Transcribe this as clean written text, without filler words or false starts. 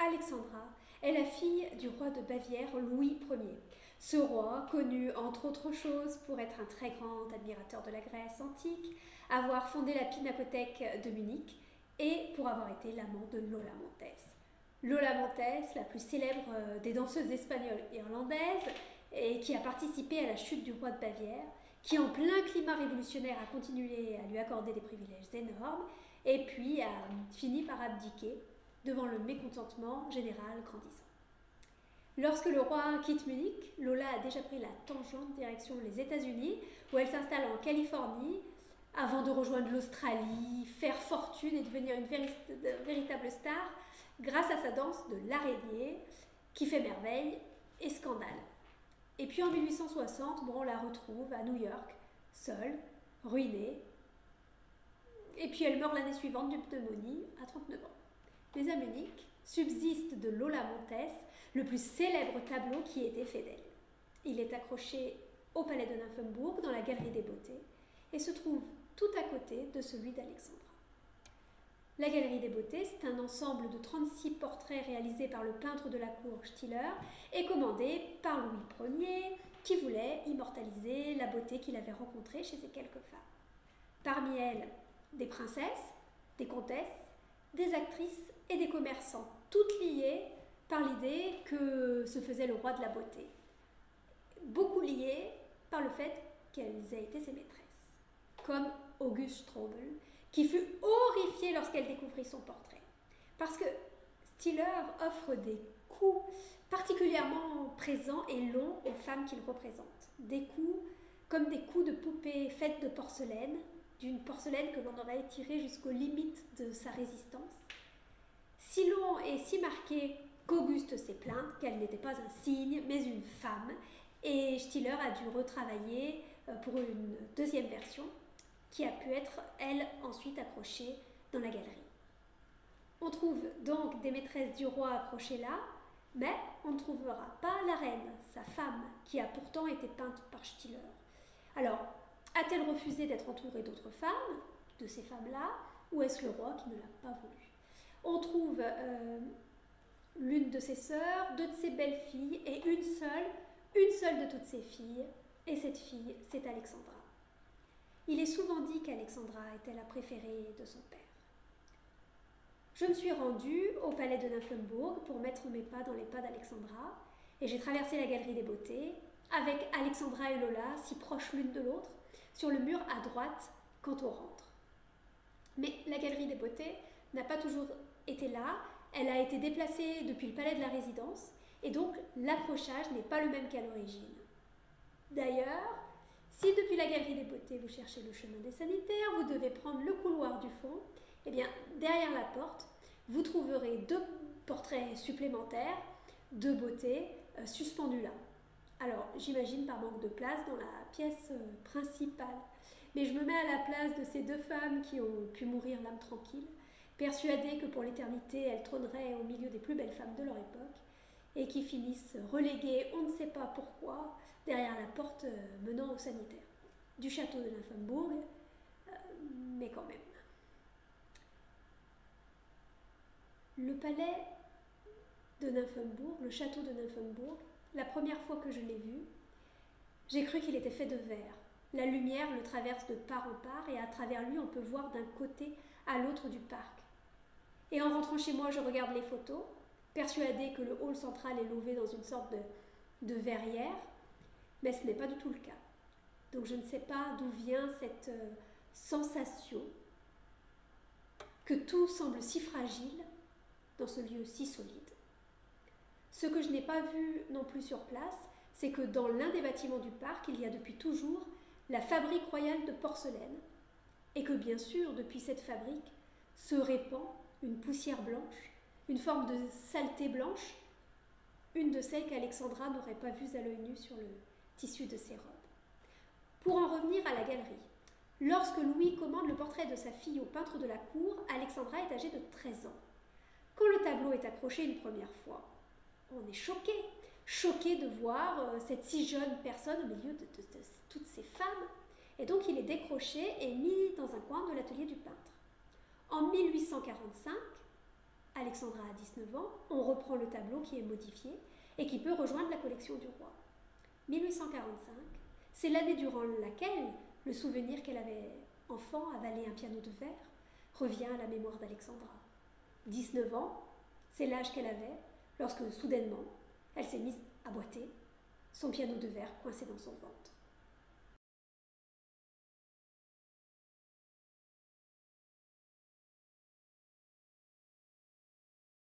Alexandra est la fille du roi de Bavière Louis Ier. Ce roi, connu entre autres choses pour être un très grand admirateur de la Grèce antique, avoir fondé la Pinacothèque de Munich et pour avoir été l'amant de Lola Montez. Lola Montez, la plus célèbre des danseuses espagnoles et irlandaises, et qui a participé à la chute du roi de Bavière, qui en plein climat révolutionnaire a continué à lui accorder des privilèges énormes, et puis a fini par abdiquer devant le mécontentement général grandissant. Lorsque le roi quitte Munich, Lola a déjà pris la tangente direction les États-Unis, où elle s'installe en Californie, avant de rejoindre l'Australie, faire fortune et devenir une véritable star grâce à sa danse de l'araignée, qui fait merveille et scandale. Et puis en 1860, on la retrouve à New York, seule, ruinée, et puis elle meurt l'année suivante d'une pneumonie à 39 ans. Mais à Munich subsiste de Lola Montez le plus célèbre tableau qui ait été fait d'elle. Il est accroché au palais de Nymphenburg dans la galerie des beautés et se trouve tout à côté de celui d'Alexandra. La galerie des beautés, c'est un ensemble de 36 portraits réalisés par le peintre de la cour Stiller et commandé par Louis Ier qui voulait immortaliser la beauté qu'il avait rencontrée chez ces quelques femmes. Parmi elles, des princesses, des comtesses, des actrices et des commerçants, toutes liées par l'idée que se faisait le roi de la beauté. Beaucoup liées par le fait qu'elles aient été ses maîtresses, comme Auguste Strobel, qui fut horrifiée lorsqu'elle découvrit son portrait. Parce que Stiller offre des coups particulièrement présents et longs aux femmes qu'il représente. Des coups comme des coups de poupée faites de porcelaine, d'une porcelaine que l'on aurait tirée jusqu'aux limites de sa résistance. Si long et si marqué qu'Auguste s'est plainte qu'elle n'était pas un cygne, mais une femme, et Stiller a dû retravailler pour une deuxième version, qui a pu être, elle, ensuite accrochée dans la galerie. On trouve donc des maîtresses du roi accrochées là, mais on ne trouvera pas la reine, sa femme, qui a pourtant été peinte par Stiller. Alors, a-t-elle refusé d'être entourée d'autres femmes, de ces femmes-là, ou est-ce le roi qui ne l'a pas voulu? On trouve l'une de ses sœurs, deux de ses belles-filles, et une seule de toutes ses filles, et cette fille, c'est Alexandra. Il est souvent dit qu'Alexandra était la préférée de son père. Je me suis rendue au palais de Nymphenburg pour mettre mes pas dans les pas d'Alexandra, et j'ai traversé la galerie des beautés, avec Alexandra et Lola si proches l'une de l'autre, sur le mur à droite quand on rentre. Mais la galerie des beautés n'a pas toujours été là, elle a été déplacée depuis le palais de la résidence, et donc l'accrochage n'est pas le même qu'à l'origine. D'ailleurs, si depuis la galerie des beautés vous cherchez le chemin des sanitaires, vous devez prendre le couloir du fond, et bien derrière la porte, vous trouverez deux portraits supplémentaires de beauté suspendus là. Alors, j'imagine par manque de place dans la pièce principale. Mais je me mets à la place de ces deux femmes qui ont pu mourir l'âme tranquille, persuadées que pour l'éternité, elles trôneraient au milieu des plus belles femmes de leur époque, et qui finissent reléguées, on ne sait pas pourquoi, derrière la porte menant au sanitaire. Du château de Nymphenburg, mais quand même. Le palais de Nymphenburg, le château de Nymphenburg, la première fois que je l'ai vu, j'ai cru qu'il était fait de verre. La lumière le traverse de part en part et à travers lui, on peut voir d'un côté à l'autre du parc. Et en rentrant chez moi, je regarde les photos, persuadée que le hall central est lové dans une sorte de verrière, mais ce n'est pas du tout le cas. Donc je ne sais pas d'où vient cette sensation que tout semble si fragile dans ce lieu si solide. Ce que je n'ai pas vu non plus sur place, c'est que dans l'un des bâtiments du parc, il y a depuis toujours la fabrique royale de porcelaine, et que bien sûr, depuis cette fabrique, se répand une poussière blanche, une forme de saleté blanche, une de celles qu'Alexandra n'aurait pas vues à l'œil nu sur le tissu de ses robes. Pour en revenir à la galerie, lorsque Louis commande le portrait de sa fille au peintre de la cour, Alexandra est âgée de 13 ans. Quand le tableau est accroché une première fois, on est choqué de voir cette si jeune personne au milieu de toutes ces femmes. Et donc il est décroché et mis dans un coin de l'atelier du peintre. En 1845, Alexandra a 19 ans, on reprend le tableau qui est modifié et qui peut rejoindre la collection du roi. 1845, c'est l'année durant laquelle le souvenir qu'elle avait, enfant, avalé un piano de verre, revient à la mémoire d'Alexandra. 19 ans, c'est l'âge qu'elle avait lorsque, soudainement, elle s'est mise à boiter, son piano de verre coincé dans son ventre.